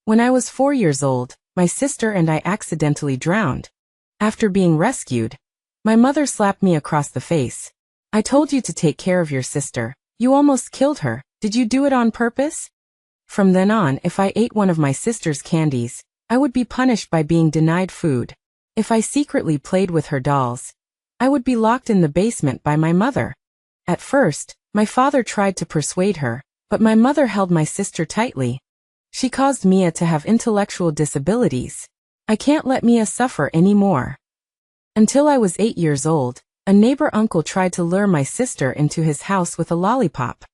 When I was 4 years old, my sister and I accidentally drowned. After being rescued, my mother slapped me across the face. I told you to take care of your sister. You almost killed her. Did you do it on purpose? From then on, if I ate one of my sister's candies, I would be punished by being denied food. If I secretly played with her dolls, I would be locked in the basement by my mother. At first, my father tried to persuade her, but my mother held my sister tightly. She caused Mia to have intellectual disabilities. I can't let Mia suffer anymore. Until I was 8 years old, a neighbor uncle tried to lure my sister into his house with a lollipop.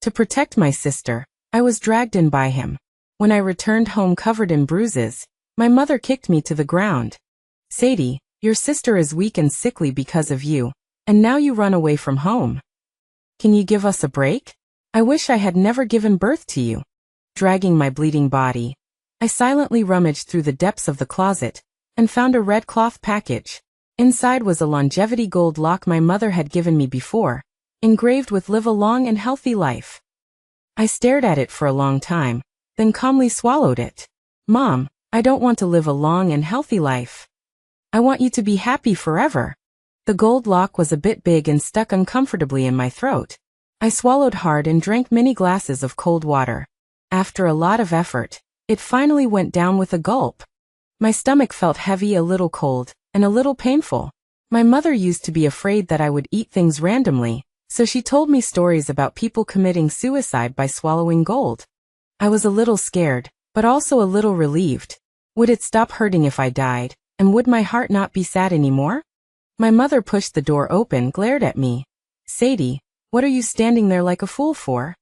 To protect my sister, I was dragged in by him. When I returned home covered in bruises, my mother kicked me to the ground. Sadie, your sister is weak and sickly because of you, and now you run away from home. Can you give us a break? I wish I had never given birth to you. Dragging my bleeding body, I silently rummaged through the depths of the closet and found a red cloth package. Inside was a longevity gold lock my mother had given me before, engraved with "Live a long and healthy life." I stared at it for a long time, then calmly swallowed it. Mom, I don't want to live a long and healthy life. I want you to be happy forever. The gold lock was a bit big and stuck uncomfortably in my throat. I swallowed hard and drank many glasses of cold water. After a lot of effort, it finally went down with a gulp. My stomach felt heavy, a little cold, and a little painful. My mother used to be afraid that I would eat things randomly, so she told me stories about people committing suicide by swallowing gold. I was a little scared, but also a little relieved. Would it stop hurting if I died, and would my heart not be sad anymore? My mother pushed the door open, glared at me. Sadie, what are you standing there like a fool for?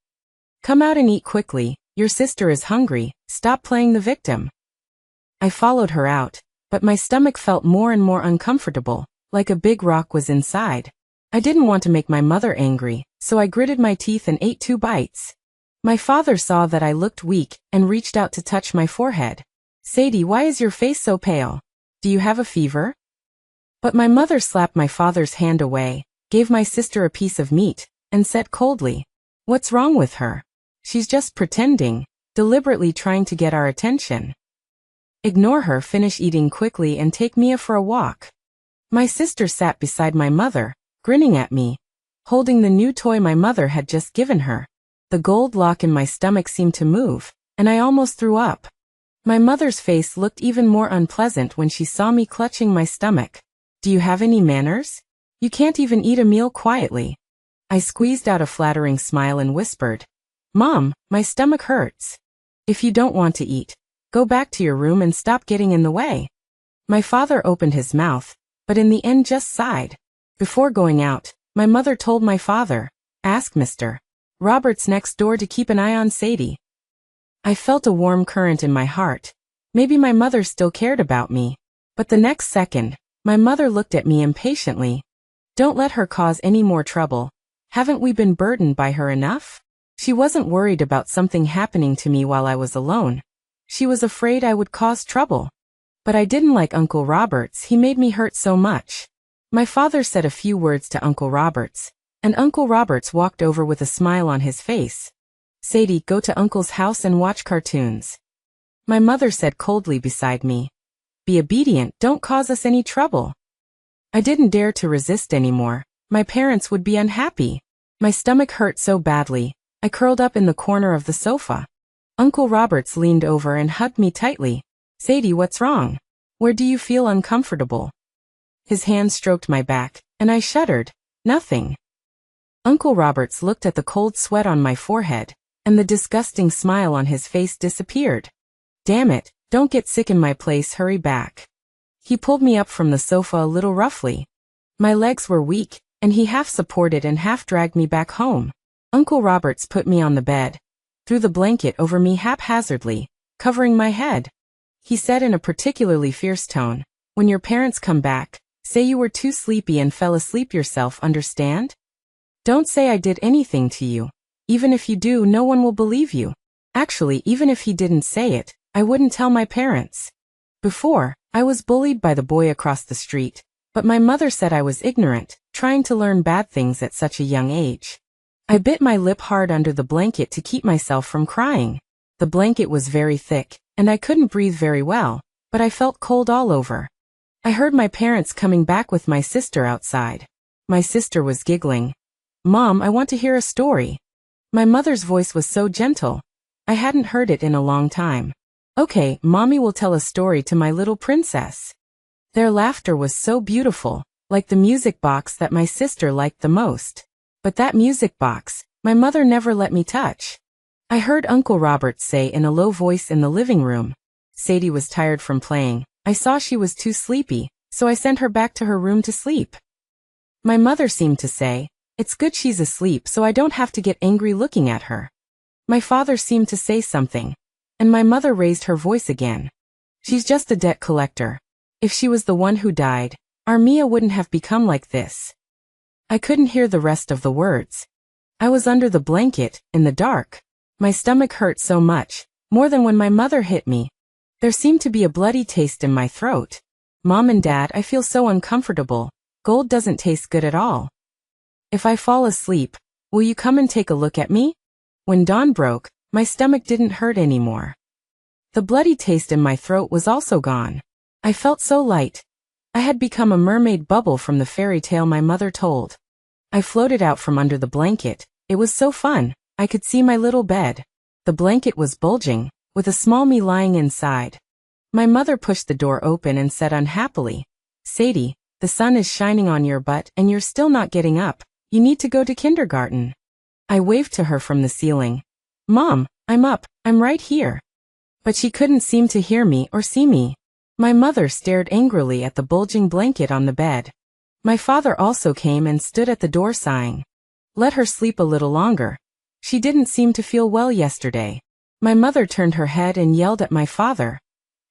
Come out and eat quickly. Your sister is hungry. Stop playing the victim. I followed her out, but my stomach felt more and more uncomfortable, like a big rock was inside. I didn't want to make my mother angry, so I gritted my teeth and ate 2 bites. My father saw that I looked weak and reached out to touch my forehead. Sadie, why is your face so pale? Do you have a fever? But my mother slapped my father's hand away, gave my sister a piece of meat, and said coldly, "What's wrong with her? She's just pretending, deliberately trying to get our attention. Ignore her, finish eating quickly and take Mia for a walk." My sister sat beside my mother, grinning at me, holding the new toy my mother had just given her. The gold lock in my stomach seemed to move, and I almost threw up. My mother's face looked even more unpleasant when she saw me clutching my stomach. Do you have any manners? You can't even eat a meal quietly. I squeezed out a flattering smile and whispered, Mom, my stomach hurts. If you don't want to eat, go back to your room and stop getting in the way. My father opened his mouth, but in the end just sighed. Before going out, my mother told my father, ask Mr. Roberts next door to keep an eye on Sadie. I felt a warm current in my heart. Maybe my mother still cared about me. But the next second, my mother looked at me impatiently. Don't let her cause any more trouble. Haven't we been burdened by her enough? She wasn't worried about something happening to me while I was alone. She was afraid I would cause trouble. But I didn't like Uncle Roberts. He made me hurt so much. My father said a few words to Uncle Roberts, and Uncle Roberts walked over with a smile on his face. Sadie, go to Uncle's house and watch cartoons. My mother said coldly beside me. Be obedient, don't cause us any trouble. I didn't dare to resist anymore. My parents would be unhappy. My stomach hurt so badly, I curled up in the corner of the sofa. Uncle Roberts leaned over and hugged me tightly. Sadie, what's wrong? Where do you feel uncomfortable? His hand stroked my back, and I shuddered. Nothing. Uncle Roberts looked at the cold sweat on my forehead, and the disgusting smile on his face disappeared. Damn it, don't get sick in my place, hurry back. He pulled me up from the sofa a little roughly. My legs were weak, and he half supported and half dragged me back home. Uncle Roberts put me on the bed, threw the blanket over me haphazardly, covering my head. He said in a particularly fierce tone, when your parents come back, say you were too sleepy and fell asleep yourself, understand? Don't say I did anything to you. Even if you do, no one will believe you. Actually, even if he didn't say it, I wouldn't tell my parents. Before, I was bullied by the boy across the street, but my mother said I was ignorant, trying to learn bad things at such a young age. I bit my lip hard under the blanket to keep myself from crying. The blanket was very thick, and I couldn't breathe very well, but I felt cold all over. I heard my parents coming back with my sister outside. My sister was giggling. "Mom, I want to hear a story." My mother's voice was so gentle. I hadn't heard it in a long time. "Okay, Mommy will tell a story to my little princess." Their laughter was so beautiful, like the music box that my sister liked the most. But that music box, my mother never let me touch. I heard Uncle Robert say in a low voice in the living room. Sadie was tired from playing. I saw she was too sleepy, so I sent her back to her room to sleep. My mother seemed to say, "It's good she's asleep so I don't have to get angry looking at her." My father seemed to say something, and my mother raised her voice again. "She's just a debt collector. If she was the one who died, our Mia wouldn't have become like this." I couldn't hear the rest of the words. I was under the blanket, in the dark. My stomach hurt so much, more than when my mother hit me. There seemed to be a bloody taste in my throat. "Mom and Dad, I feel so uncomfortable. Gold doesn't taste good at all. If I fall asleep, will you come and take a look at me?" When dawn broke, my stomach didn't hurt anymore. The bloody taste in my throat was also gone. I felt so light. I had become a mermaid bubble from the fairy tale my mother told. I floated out from under the blanket. It was so fun. I could see my little bed. The blanket was bulging, with a small me lying inside. My mother pushed the door open and said unhappily, "Sadie, the sun is shining on your butt and you're still not getting up. You need to go to kindergarten." I waved to her from the ceiling. "Mom, I'm up, I'm right here." But she couldn't seem to hear me or see me. My mother stared angrily at the bulging blanket on the bed. My father also came and stood at the door sighing. Let her sleep a little longer. She didn't seem to feel well yesterday. My mother turned her head and yelled at my father.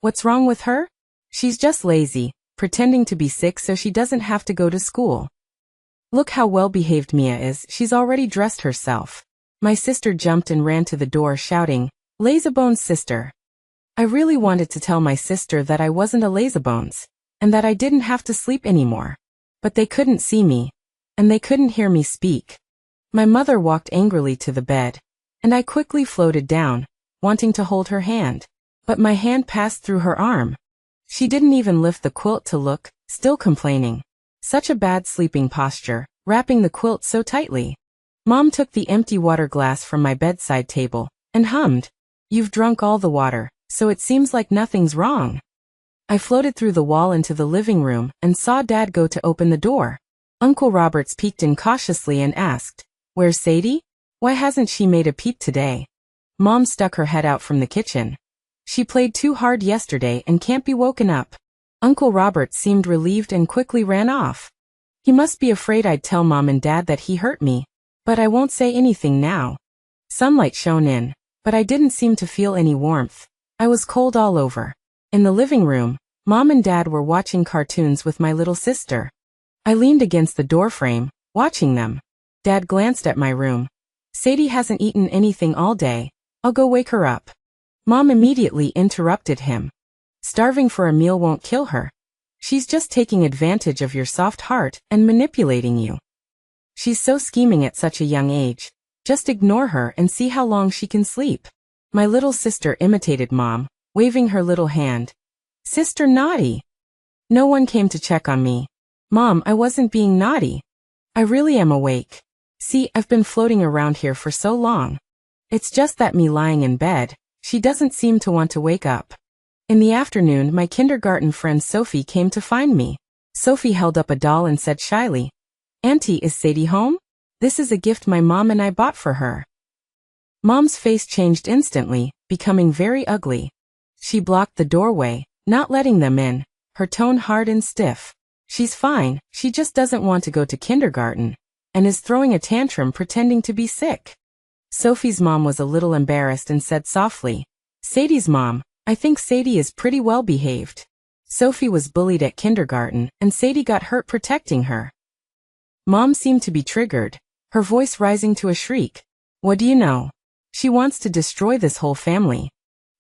"What's wrong with her? She's just lazy, pretending to be sick so she doesn't have to go to school. Look how well-behaved Mia is, she's already dressed herself." My sister jumped and ran to the door shouting, "Lazybones sister." I really wanted to tell my sister that I wasn't a lazybones, and that I didn't have to sleep anymore. But they couldn't see me, and they couldn't hear me speak. My mother walked angrily to the bed, and I quickly floated down, wanting to hold her hand. But my hand passed through her arm. She didn't even lift the quilt to look, still complaining. Such a bad sleeping posture, wrapping the quilt so tightly. Mom took the empty water glass from my bedside table, and hummed, "You've drunk all the water, so it seems like nothing's wrong." I floated through the wall into the living room and saw Dad go to open the door. Uncle Roberts peeked in cautiously and asked, "Where's Sadie? Why hasn't she made a peep today?" Mom stuck her head out from the kitchen. "She played too hard yesterday and can't be woken up." Uncle Robert seemed relieved and quickly ran off. He must be afraid I'd tell Mom and Dad that he hurt me, but I won't say anything now. Sunlight shone in, but I didn't seem to feel any warmth. I was cold all over. In the living room, Mom and Dad were watching cartoons with my little sister. I leaned against the doorframe, watching them. Dad glanced at my room. "Sadie hasn't eaten anything all day. I'll go wake her up." Mom immediately interrupted him. "Starving for a meal won't kill her. She's just taking advantage of your soft heart and manipulating you. She's so scheming at such a young age. Just ignore her and see how long she can sleep." My little sister imitated Mom, waving her little hand. "Sister naughty." No one came to check on me. "Mom, I wasn't being naughty. I really am awake. See, I've been floating around here for so long. It's just that me lying in bed, she doesn't seem to want to wake up." In the afternoon, my kindergarten friend Sophie came to find me. Sophie held up a doll and said shyly, "Auntie, is Sadie home? This is a gift my mom and I bought for her." Mom's face changed instantly, becoming very ugly. She blocked the doorway, not letting them in, her tone hard and stiff. "She's fine, she just doesn't want to go to kindergarten, and is throwing a tantrum pretending to be sick." Sophie's mom was a little embarrassed and said softly, "Sadie's mom, I think Sadie is pretty well behaved." Sophie was bullied at kindergarten, and Sadie got hurt protecting her. Mom seemed to be triggered, her voice rising to a shriek. "What do you know? She wants to destroy this whole family.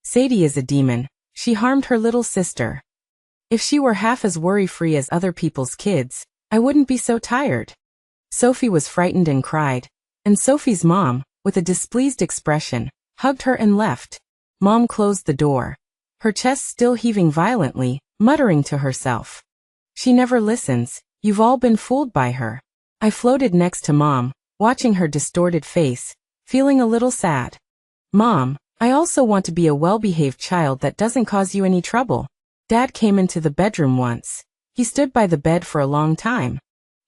Sadie is a demon. She harmed her little sister. If she were half as worry-free as other people's kids, I wouldn't be so tired." Sophie was frightened and cried, and Sophie's mom, with a displeased expression, hugged her and left. Mom closed the door. her chest still heaving violently, muttering to herself. She never listens, you've all been fooled by her. I floated next to Mom, watching her distorted face, feeling a little sad. Mom, I also want to be a well-behaved child that doesn't cause you any trouble. Dad came into the bedroom once. He stood by the bed for a long time.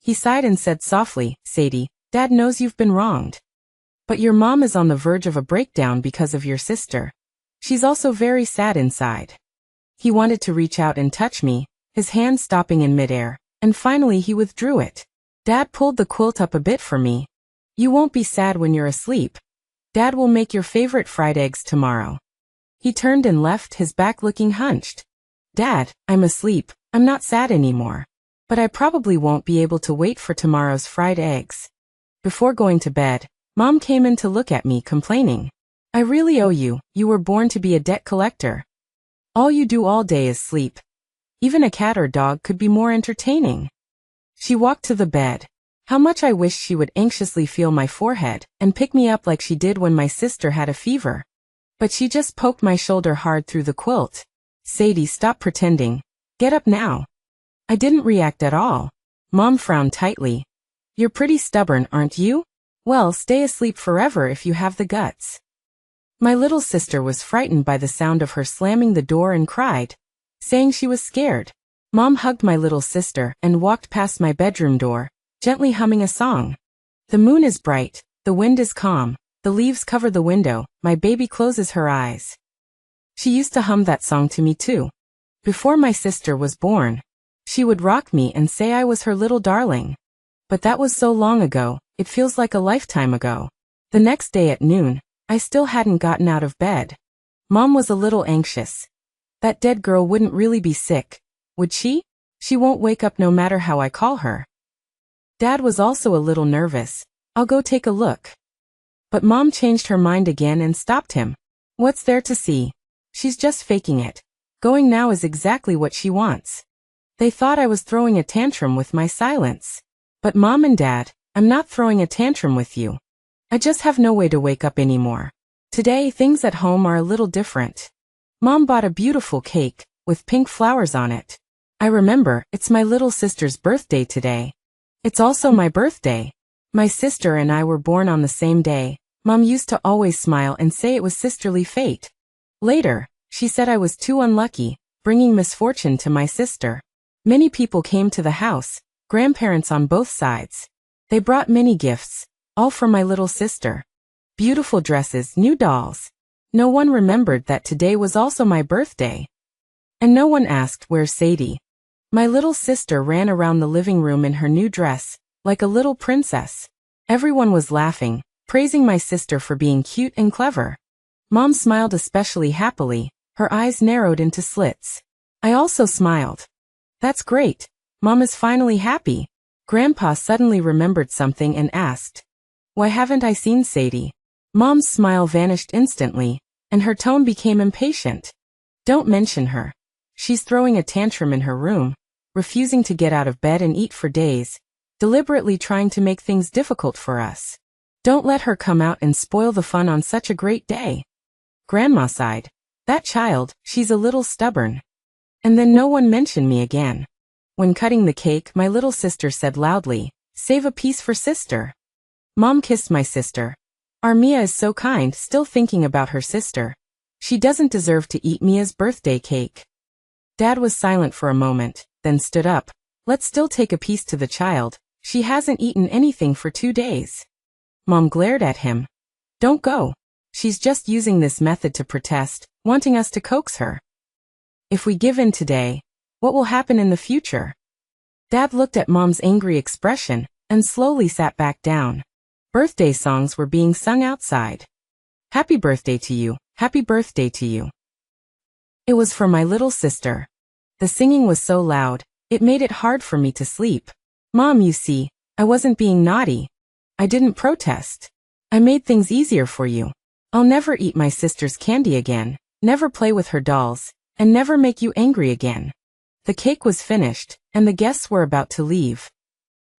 He sighed and said softly, Sadie, Dad knows you've been wronged. But your mom is on the verge of a breakdown because of your sister. She's also very sad inside. He wanted to reach out and touch me, his hand stopping in midair, and finally he withdrew it. Dad pulled the quilt up a bit for me. You won't be sad when you're asleep. Dad will make your favorite fried eggs tomorrow. He turned and left, his back looking hunched. Dad, I'm asleep, I'm not sad anymore. But I probably won't be able to wait for tomorrow's fried eggs. Before going to bed, Mom came in to look at me, complaining. I really owe you, you were born to be a debt collector. All you do all day is sleep. Even a cat or dog could be more entertaining. She walked to the bed. How much I wished she would anxiously feel my forehead and pick me up like she did when my sister had a fever. But she just poked my shoulder hard through the quilt. Sadie, stop pretending. Get up now. I didn't react at all. Mom frowned tightly. You're pretty stubborn, aren't you? Well, stay asleep forever if you have the guts. My little sister was frightened by the sound of her slamming the door and cried, saying she was scared. Mom hugged my little sister and walked past my bedroom door, gently humming a song. The moon is bright, the wind is calm, the leaves cover the window, my baby closes her eyes. She used to hum that song to me too. Before my sister was born, she would rock me and say I was her little darling. But that was so long ago, it feels like a lifetime ago. The next day at noon, I still hadn't gotten out of bed. Mom was a little anxious. That dead girl wouldn't really be sick, would she? She won't wake up no matter how I call her. Dad was also a little nervous. I'll go take a look. But Mom changed her mind again and stopped him. What's there to see? She's just faking it. Going now is exactly what she wants. They thought I was throwing a tantrum with my silence. But Mom and Dad, I'm not throwing a tantrum with you. I just have no way to wake up anymore. Today, things at home are a little different. Mom bought a beautiful cake, with pink flowers on it. I remember, it's my little sister's birthday today. It's also my birthday. My sister and I were born on the same day. Mom used to always smile and say it was sisterly fate. Later, she said I was too unlucky, bringing misfortune to my sister. Many people came to the house, grandparents on both sides. They brought many gifts, all for my little sister. Beautiful dresses, new dolls. No one remembered that today was also my birthday. And no one asked, where's Sadie? My little sister ran around the living room in her new dress, like a little princess. Everyone was laughing, praising my sister for being cute and clever. Mom smiled especially happily, her eyes narrowed into slits. I also smiled. That's great. Mom is finally happy. Grandpa suddenly remembered something and asked, why haven't I seen Sadie? Mom's smile vanished instantly, and her tone became impatient. Don't mention her. She's throwing a tantrum in her room, refusing to get out of bed and eat for days, deliberately trying to make things difficult for us. Don't let her come out and spoil the fun on such a great day. Grandma sighed. That child, she's a little stubborn. And then no one mentioned me again. When cutting the cake, my little sister said loudly, save a piece for sister. Mom kissed my sister. Armia is so kind, still thinking about her sister. She doesn't deserve to eat Mia's birthday cake. Dad was silent for a moment, then stood up. Let's still take a piece to the child. She hasn't eaten anything for 2 days. Mom glared at him. Don't go. She's just using this method to protest, wanting us to coax her. If we give in today, what will happen in the future? Dad looked at Mom's angry expression and slowly sat back down. Birthday songs were being sung outside. Happy birthday to you, happy birthday to you. It was for my little sister. The singing was so loud, it made it hard for me to sleep. Mom, you see, I wasn't being naughty. I didn't protest. I made things easier for you. I'll never eat my sister's candy again, never play with her dolls, and never make you angry again. The cake was finished, and the guests were about to leave.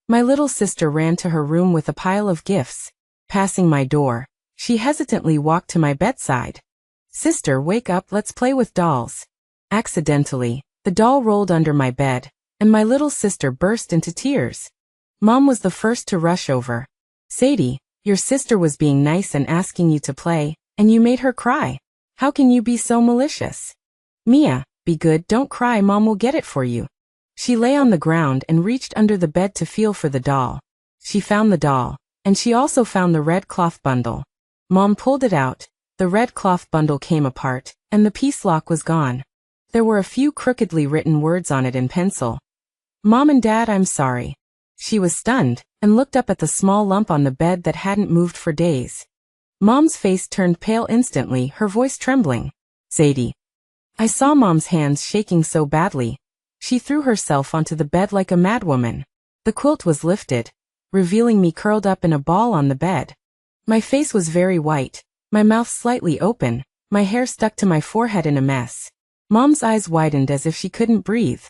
My little sister ran to her room with a pile of gifts. Passing my door, she hesitantly walked to my bedside. Sister, wake up, let's play with dolls. Accidentally, the doll rolled under my bed, and my little sister burst into tears. Mom was the first to rush over. Sadie, your sister was being nice and asking you to play, and you made her cry. How can you be so malicious? Mia, be good, don't cry, Mom will get it for you. She lay on the ground and reached under the bed to feel for the doll. She found the doll, and she also found the red cloth bundle. Mom pulled it out. The red cloth bundle came apart, and the piece lock was gone. There were a few crookedly written words on it in pencil. Mom and Dad, I'm sorry. She was stunned, and looked up at the small lump on the bed that hadn't moved for days. Mom's face turned pale instantly, her voice trembling. Sadie. I saw Mom's hands shaking so badly. She threw herself onto the bed like a madwoman. The quilt was lifted, revealing me curled up in a ball on the bed. My face was very white, my mouth slightly open, my hair stuck to my forehead in a mess. Mom's eyes widened as if she couldn't breathe.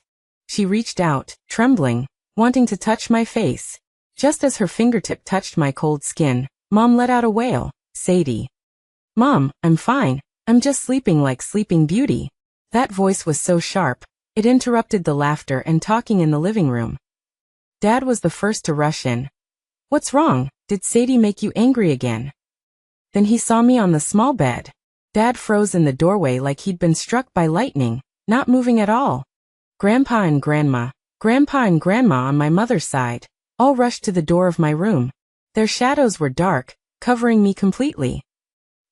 She reached out, trembling, wanting to touch my face. Just as her fingertip touched my cold skin, Mom let out a wail. Sadie. Mom, I'm fine. I'm just sleeping like Sleeping Beauty. That voice was so sharp, it interrupted the laughter and talking in the living room. Dad was the first to rush in. What's wrong? Did Sadie make you angry again? Then he saw me on the small bed. Dad froze in the doorway like he'd been struck by lightning, not moving at all. Grandpa and Grandma on my mother's side, all rushed to the door of my room. Their shadows were dark, covering me completely.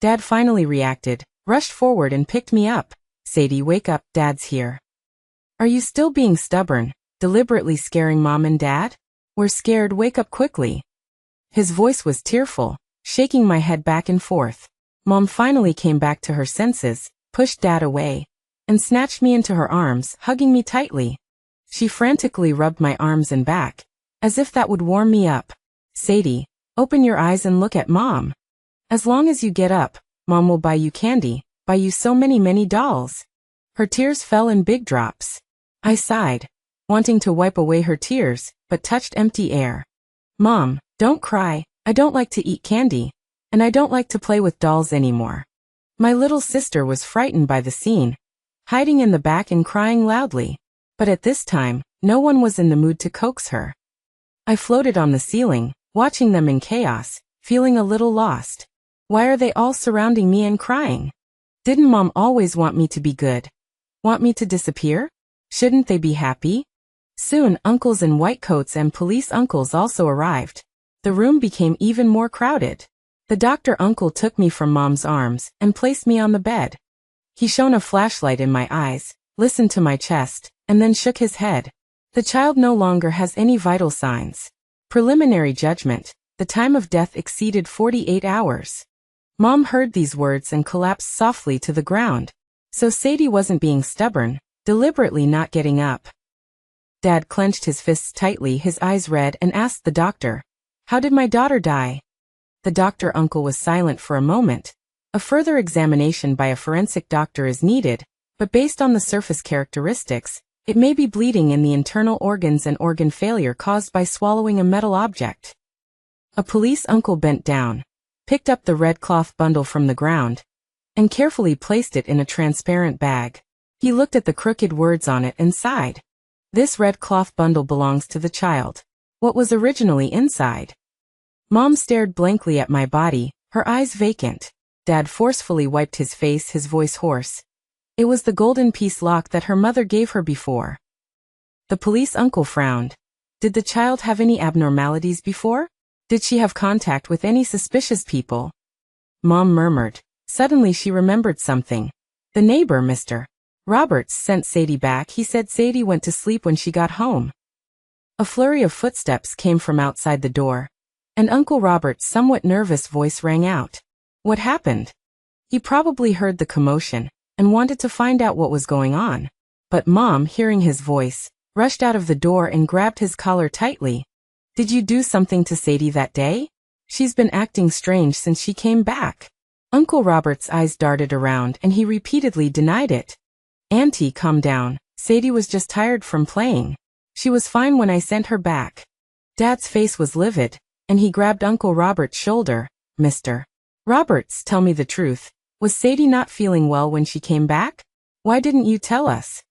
Dad finally reacted, rushed forward and picked me up. Sadie, wake up, Dad's here. Are you still being stubborn, deliberately scaring Mom and Dad? We're scared, wake up quickly. His voice was tearful, shaking my head back and forth. Mom finally came back to her senses, pushed Dad away, and snatched me into her arms, hugging me tightly. She frantically rubbed my arms and back, as if that would warm me up. Sadie, open your eyes and look at Mom. As long as you get up, Mom will buy you candy, buy you so many dolls. Her tears fell in big drops. I sighed, wanting to wipe away her tears, but touched empty air. Mom, don't cry, I don't like to eat candy, and I don't like to play with dolls anymore. My little sister was frightened by the scene, hiding in the back and crying loudly. But at this time, no one was in the mood to coax her. I floated on the ceiling, watching them in chaos, feeling a little lost. Why are they all surrounding me and crying? Didn't Mom always want me to be good? Want me to disappear? Shouldn't they be happy? Soon, uncles in white coats and police uncles also arrived. The room became even more crowded. The doctor uncle took me from Mom's arms and placed me on the bed. He shone a flashlight in my eyes, listened to my chest, and then shook his head. The child no longer has any vital signs. Preliminary judgment, the time of death exceeded 48 hours. Mom heard these words and collapsed softly to the ground. So Sadie wasn't being stubborn, deliberately not getting up. Dad clenched his fists tightly, his eyes red, and asked the doctor, "How did my daughter die?" The doctor uncle was silent for a moment. A further examination by a forensic doctor is needed, but based on the surface characteristics, it may be bleeding in the internal organs and organ failure caused by swallowing a metal object. A police uncle bent down, picked up the red cloth bundle from the ground, and carefully placed it in a transparent bag. He looked at the crooked words on it and sighed. This red cloth bundle belongs to the child. What was originally inside? Mom stared blankly at my body, her eyes vacant. Dad forcefully wiped his face, his voice hoarse. It was the golden piece lock that her mother gave her before. The police uncle frowned. Did the child have any abnormalities before? Did she have contact with any suspicious people? Mom murmured. Suddenly she remembered something. The neighbor, Mr. Roberts, sent Sadie back. He said Sadie went to sleep when she got home. A flurry of footsteps came from outside the door, and Uncle Robert's somewhat nervous voice rang out. What happened? He probably heard the commotion and wanted to find out what was going on. But Mom, hearing his voice, rushed out of the door and grabbed his collar tightly. Did you do something to Sadie that day? She's been acting strange since she came back. Uncle Robert's eyes darted around and he repeatedly denied it. Auntie, calm down. Sadie was just tired from playing. She was fine when I sent her back. Dad's face was livid, and he grabbed Uncle Robert's shoulder. Mr. Roberts, tell me the truth. Was Sadie not feeling well when she came back? Why didn't you tell us?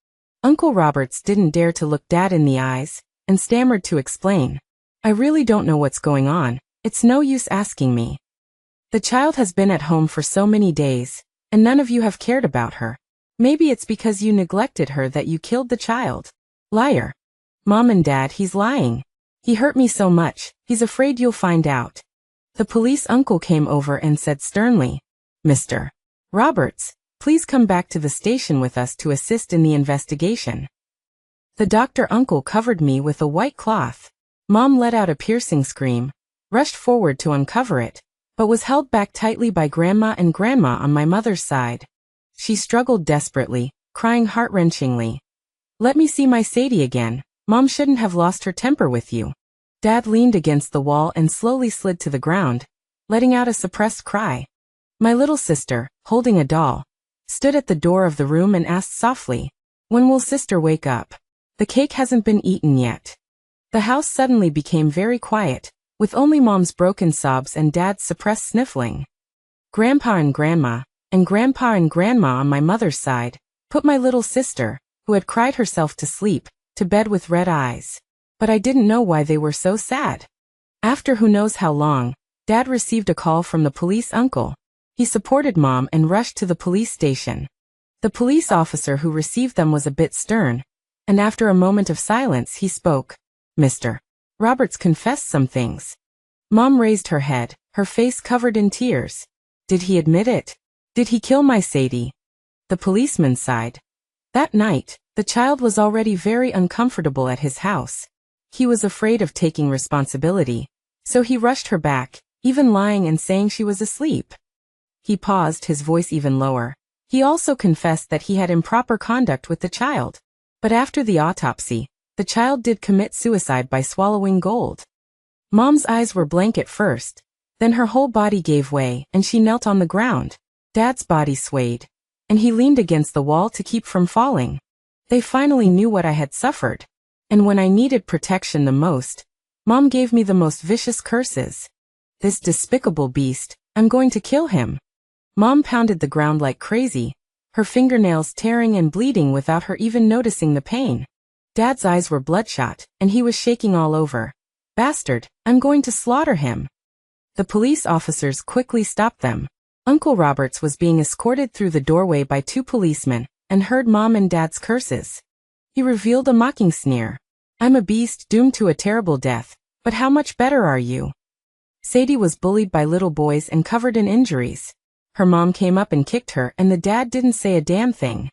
Uncle Roberts didn't dare to look Dad in the eyes, and stammered to explain. I really don't know what's going on. It's no use asking me. The child has been at home for so many days, and none of you have cared about her. Maybe it's because you neglected her that you killed the child. Liar. Mom and Dad, he's lying. He hurt me so much, he's afraid you'll find out. The police uncle came over and said sternly, Mr. Roberts, please come back to the station with us to assist in the investigation. The doctor uncle covered me with a white cloth. Mom let out a piercing scream, rushed forward to uncover it, but was held back tightly by Grandma and Grandma on my mother's side. She struggled desperately, crying heart-wrenchingly. Let me see my Sadie again. Mom shouldn't have lost her temper with you. Dad leaned against the wall and slowly slid to the ground, letting out a suppressed cry. My little sister, holding a doll, stood at the door of the room and asked softly, when will Sister wake up? The cake hasn't been eaten yet. The house suddenly became very quiet, with only Mom's broken sobs and Dad's suppressed sniffling. Grandpa and Grandma on my mother's side, put my little sister, who had cried herself to sleep, to bed with red eyes. But I didn't know why they were so sad. After who knows how long, Dad received a call from the police uncle. He supported Mom and rushed to the police station. The police officer who received them was a bit stern, and after a moment of silence he spoke. Mr. Roberts confessed some things. Mom raised her head, her face covered in tears. Did he admit it? Did he kill my Sadie? The policeman sighed. That night, the child was already very uncomfortable at his house. He was afraid of taking responsibility, so he rushed her back, even lying and saying she was asleep. He paused, his voice even lower. He also confessed that he had improper conduct with the child. But after the autopsy, the child did commit suicide by swallowing gold. Mom's eyes were blank at first, then her whole body gave way and she knelt on the ground. Dad's body swayed, and he leaned against the wall to keep from falling. They finally knew what I had suffered. And when I needed protection the most, Mom gave me the most vicious curses. This despicable beast, I'm going to kill him. Mom pounded the ground like crazy, her fingernails tearing and bleeding without her even noticing the pain. Dad's eyes were bloodshot, and he was shaking all over. Bastard, I'm going to slaughter him. The police officers quickly stopped them. Uncle Roberts was being escorted through the doorway by 2 policemen, and heard Mom and Dad's curses. He revealed a mocking sneer. I'm a beast doomed to a terrible death, but how much better are you? Sadie was bullied by little boys and covered in injuries. Her mom came up and kicked her, and the dad didn't say a damn thing.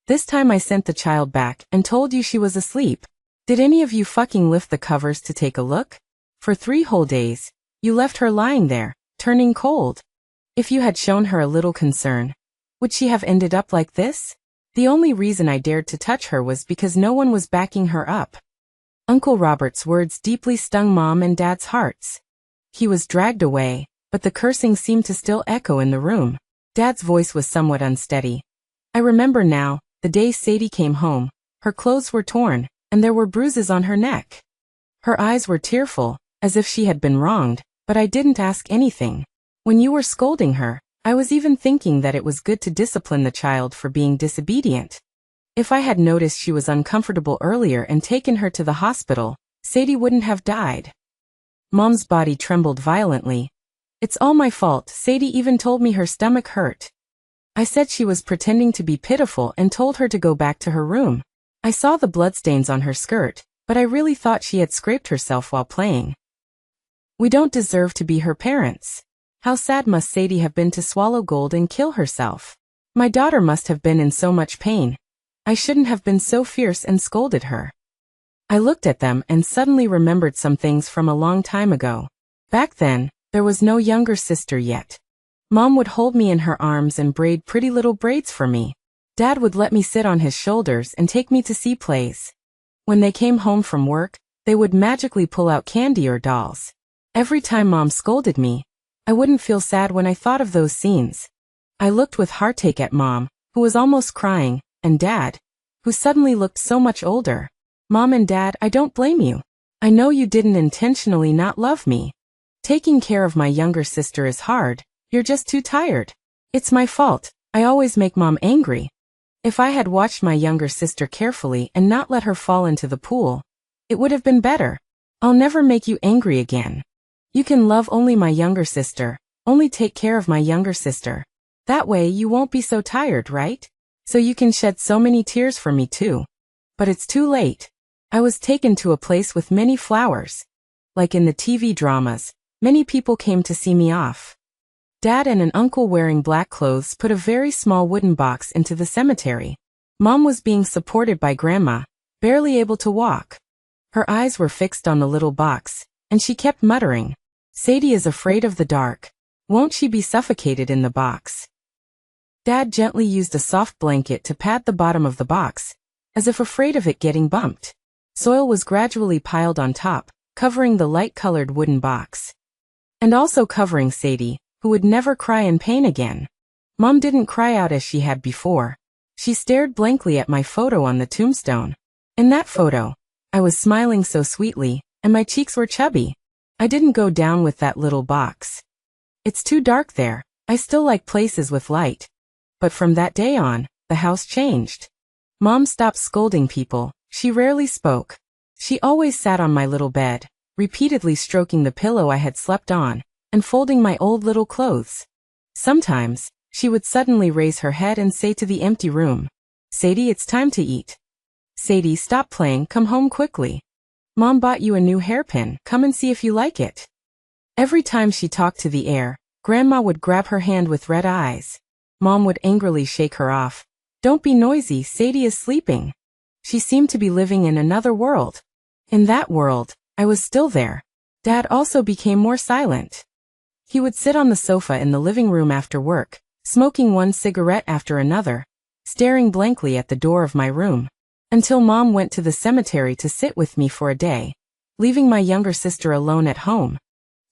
This time I sent the child back and told you she was asleep. Did any of you fucking lift the covers to take a look? For 3 whole days, you left her lying there, turning cold. If you had shown her a little concern, would she have ended up like this? The only reason I dared to touch her was because no one was backing her up. Uncle Robert's words deeply stung Mom and Dad's hearts. He was dragged away, but the cursing seemed to still echo in the room. Dad's voice was somewhat unsteady. I remember now, the day Sadie came home, her clothes were torn, and there were bruises on her neck. Her eyes were tearful, as if she had been wronged, but I didn't ask anything. When you were scolding her, I was even thinking that it was good to discipline the child for being disobedient. If I had noticed she was uncomfortable earlier and taken her to the hospital, Sadie wouldn't have died. Mom's body trembled violently. It's all my fault. Sadie even told me her stomach hurt. I said she was pretending to be pitiful and told her to go back to her room. I saw the bloodstains on her skirt, but I really thought she had scraped herself while playing. We don't deserve to be her parents. How sad must Sadie have been to swallow gold and kill herself? My daughter must have been in so much pain. I shouldn't have been so fierce and scolded her. I looked at them and suddenly remembered some things from a long time ago. Back then, there was no younger sister yet. Mom would hold me in her arms and braid pretty little braids for me. Dad would let me sit on his shoulders and take me to see plays. When they came home from work, they would magically pull out candy or dolls. Every time Mom scolded me, I wouldn't feel sad when I thought of those scenes. I looked with heartache at Mom, who was almost crying, and Dad, who suddenly looked so much older. Mom and Dad, I don't blame you. I know you didn't intentionally not love me. Taking care of my younger sister is hard, you're just too tired. It's my fault. I always make Mom angry. If I had watched my younger sister carefully and not let her fall into the pool, it would have been better. I'll never make you angry again. You can love only my younger sister, only take care of my younger sister. That way you won't be so tired, right? So you can shed so many tears for me too. But it's too late. I was taken to a place with many flowers. Like in the TV dramas, many people came to see me off. Dad and an uncle wearing black clothes put a very small wooden box into the cemetery. Mom was being supported by Grandma, barely able to walk. Her eyes were fixed on the little box, and she kept muttering, "Sadie is afraid of the dark. Won't she be suffocated in the box?" Dad gently used a soft blanket to pad the bottom of the box, as if afraid of it getting bumped. Soil was gradually piled on top, covering the light-colored wooden box. And also covering Sadie, who would never cry in pain again. Mom didn't cry out as she had before. She stared blankly at my photo on the tombstone. In that photo, I was smiling so sweetly, and my cheeks were chubby. I didn't go down with that little box. It's too dark there. I still like places with light. But from that day on, the house changed. Mom stopped scolding people. She rarely spoke. She always sat on my little bed, repeatedly stroking the pillow I had slept on, and folding my old little clothes. Sometimes, she would suddenly raise her head and say to the empty room, "Sadie, it's time to eat. Sadie, stop playing, come home quickly. Mom bought you a new hairpin, come and see if you like it." Every time she talked to the air, Grandma would grab her hand with red eyes. Mom would angrily shake her off. "Don't be noisy, Sadie is sleeping." She seemed to be living in another world. In that world, I was still there. Dad also became more silent. He would sit on the sofa in the living room after work, smoking one cigarette after another, staring blankly at the door of my room, until Mom went to the cemetery to sit with me for a day, leaving my younger sister alone at home.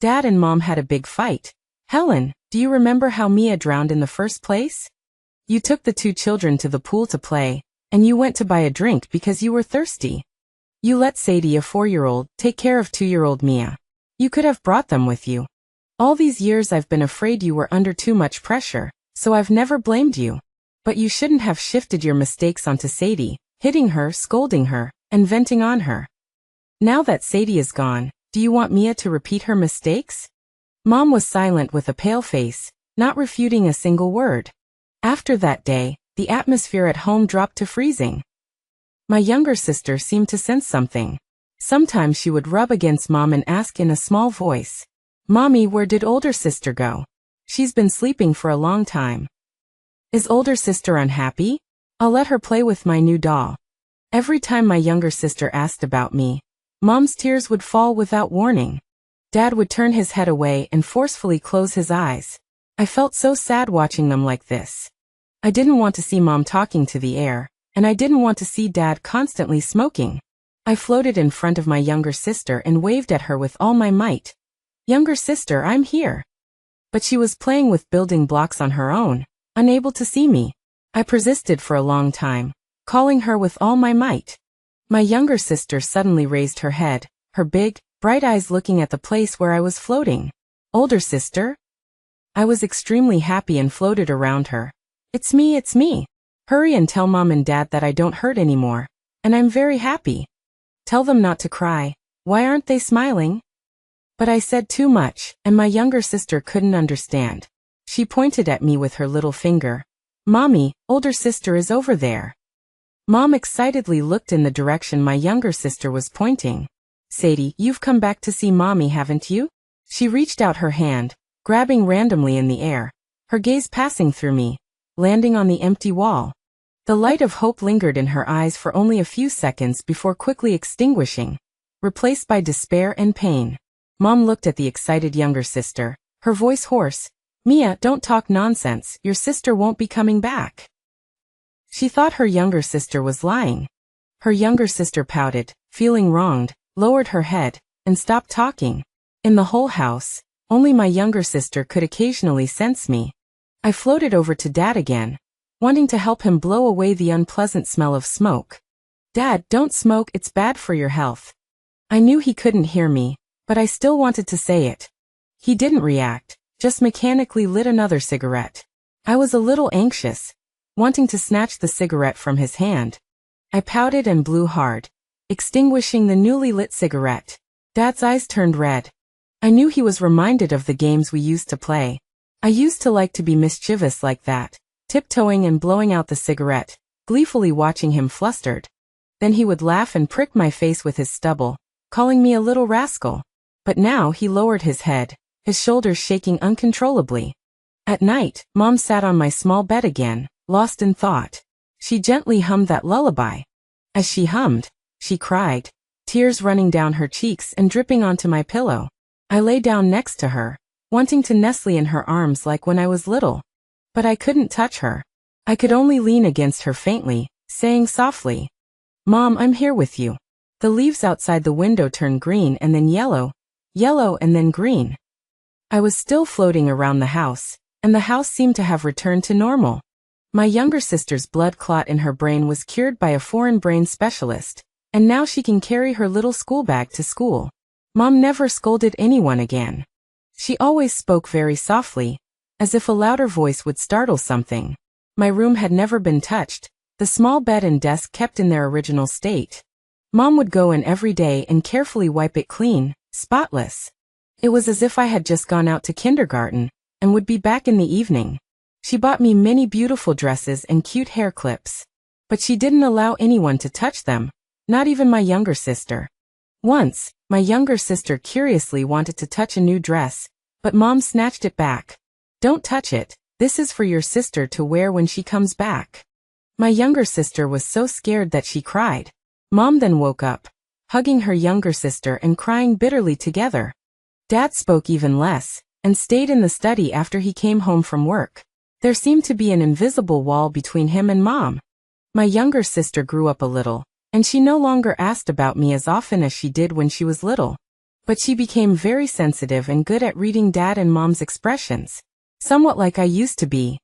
Dad and Mom had a big fight. "Helen, do you remember how Mia drowned in the first place? You took the two children to the pool to play, and you went to buy a drink because you were thirsty. You let Sadie, a 4-year-old, take care of 2-year-old Mia. You could have brought them with you. All these years I've been afraid you were under too much pressure, so I've never blamed you. But you shouldn't have shifted your mistakes onto Sadie, hitting her, scolding her, and venting on her. Now that Sadie is gone, do you want Mia to repeat her mistakes?" Mom was silent with a pale face, not refuting a single word. After that day, the atmosphere at home dropped to freezing. My younger sister seemed to sense something. Sometimes she would rub against Mom and ask in a small voice, "Mommy, where did older sister go? She's been sleeping for a long time. Is older sister unhappy? I'll let her play with my new doll." Every time my younger sister asked about me, Mom's tears would fall without warning. Dad would turn his head away and forcefully close his eyes. I felt so sad watching them like this. I didn't want to see Mom talking to the air, and I didn't want to see Dad constantly smoking. I floated in front of my younger sister and waved at her with all my might. "Younger sister, I'm here." But she was playing with building blocks on her own, unable to see me. I persisted for a long time, calling her with all my might. My younger sister suddenly raised her head, her big, bright eyes looking at the place where I was floating. "Older sister?" I was extremely happy and floated around her. It's me. Hurry and tell Mom and Dad that I don't hurt anymore, and I'm very happy. Tell them not to cry. Why aren't they smiling?" But I said too much, and my younger sister couldn't understand. She pointed at me with her little finger. "Mommy, older sister is over there." Mom excitedly looked in the direction my younger sister was pointing. "Sadie, you've come back to see Mommy, haven't you?" She reached out her hand, grabbing randomly in the air, her gaze passing through me, landing on the empty wall. The light of hope lingered in her eyes for only a few seconds before quickly extinguishing, replaced by despair and pain. Mom looked at the excited younger sister, her voice hoarse. "Mia, don't talk nonsense, your sister won't be coming back." She thought her younger sister was lying. Her younger sister pouted, feeling wronged, lowered her head, and stopped talking. In the whole house, only my younger sister could occasionally sense me. I floated over to Dad again, wanting to help him blow away the unpleasant smell of smoke. "Dad, don't smoke, it's bad for your health." I knew he couldn't hear me, but I still wanted to say it. He didn't react, just mechanically lit another cigarette. I was a little anxious, wanting to snatch the cigarette from his hand. I pouted and blew hard, extinguishing the newly lit cigarette. Dad's eyes turned red. I knew he was reminded of the games we used to play. I used to like to be mischievous like that, tiptoeing and blowing out the cigarette, gleefully watching him flustered. Then he would laugh and prick my face with his stubble, calling me a little rascal. But now he lowered his head, his shoulders shaking uncontrollably. At night, Mom sat on my small bed again, lost in thought. She gently hummed that lullaby. As she hummed, she cried, tears running down her cheeks and dripping onto my pillow. I lay down next to her, wanting to nestle in her arms like when I was little. But I couldn't touch her. I could only lean against her faintly, saying softly, "Mom, I'm here with you." The leaves outside the window turned green and then yellow, yellow and then green. I was still floating around the house, and the house seemed to have returned to normal. My younger sister's blood clot in her brain was cured by a foreign brain specialist, and now she can carry her little school bag to school. Mom never scolded anyone again. She always spoke very softly, as if a louder voice would startle something. My room had never been touched, the small bed and desk kept in their original state. Mom would go in every day and carefully wipe it clean, spotless. It was as if I had just gone out to kindergarten, and would be back in the evening. She bought me many beautiful dresses and cute hair clips. But she didn't allow anyone to touch them, not even my younger sister. Once, my younger sister curiously wanted to touch a new dress, but Mom snatched it back. "Don't touch it, this is for your sister to wear when she comes back." My younger sister was so scared that she cried. Mom then woke up, hugging her younger sister and crying bitterly together. Dad spoke even less, and stayed in the study after he came home from work. There seemed to be an invisible wall between him and Mom. My younger sister grew up a little, and she no longer asked about me as often as she did when she was little. But she became very sensitive and good at reading Dad and Mom's expressions, somewhat like I used to be.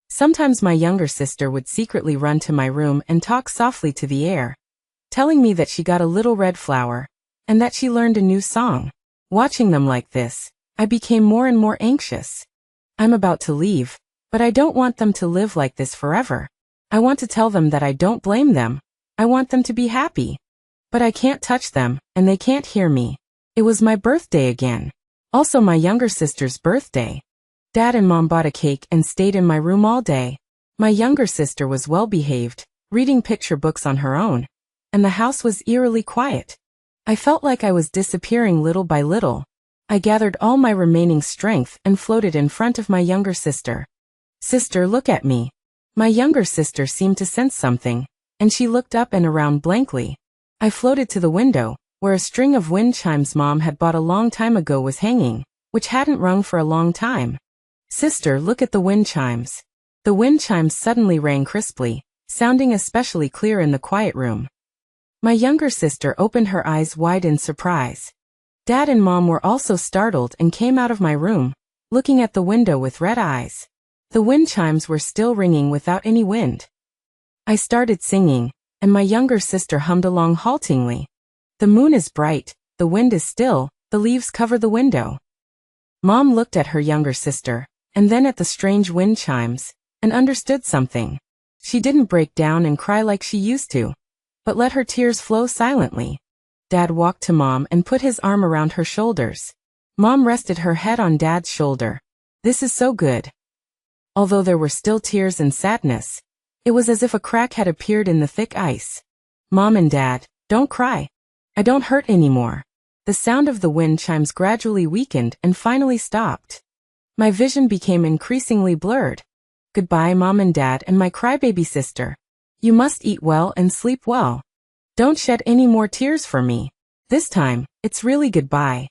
Sometimes my younger sister would secretly run to my room and talk softly to the air, telling me that she got a little red flower, and that she learned a new song. Watching them like this, I became more and more anxious. I'm about to leave, but I don't want them to live like this forever. I want to tell them that I don't blame them. I want them to be happy. But I can't touch them, and they can't hear me. It was my birthday again. Also my younger sister's birthday. Dad and Mom bought a cake and stayed in my room all day. My younger sister was well behaved, reading picture books on her own, and the house was eerily quiet. I felt like I was disappearing little by little. I gathered all my remaining strength and floated in front of my younger sister. "Sister, look at me." My younger sister seemed to sense something, and she looked up and around blankly. I floated to the window, where a string of wind chimes Mom had bought a long time ago was hanging, which hadn't rung for a long time. "Sister, look at the wind chimes." The wind chimes suddenly rang crisply, sounding especially clear in the quiet room. My younger sister opened her eyes wide in surprise. Dad and Mom were also startled and came out of my room, looking at the window with red eyes. The wind chimes were still ringing without any wind. I started singing, and my younger sister hummed along haltingly. "The moon is bright, the wind is still, the leaves cover the window." Mom looked at her younger sister, and then at the strange wind chimes, and understood something. She didn't break down and cry like she used to, but let her tears flow silently. Dad walked to Mom and put his arm around her shoulders. Mom rested her head on Dad's shoulder. "This is so good." Although there were still tears and sadness, it was as if a crack had appeared in the thick ice. "Mom and Dad, don't cry. I don't hurt anymore." The sound of the wind chimes gradually weakened and finally stopped. My vision became increasingly blurred. "Goodbye, Mom and Dad and my crybaby sister. You must eat well and sleep well. Don't shed any more tears for me. This time, it's really goodbye."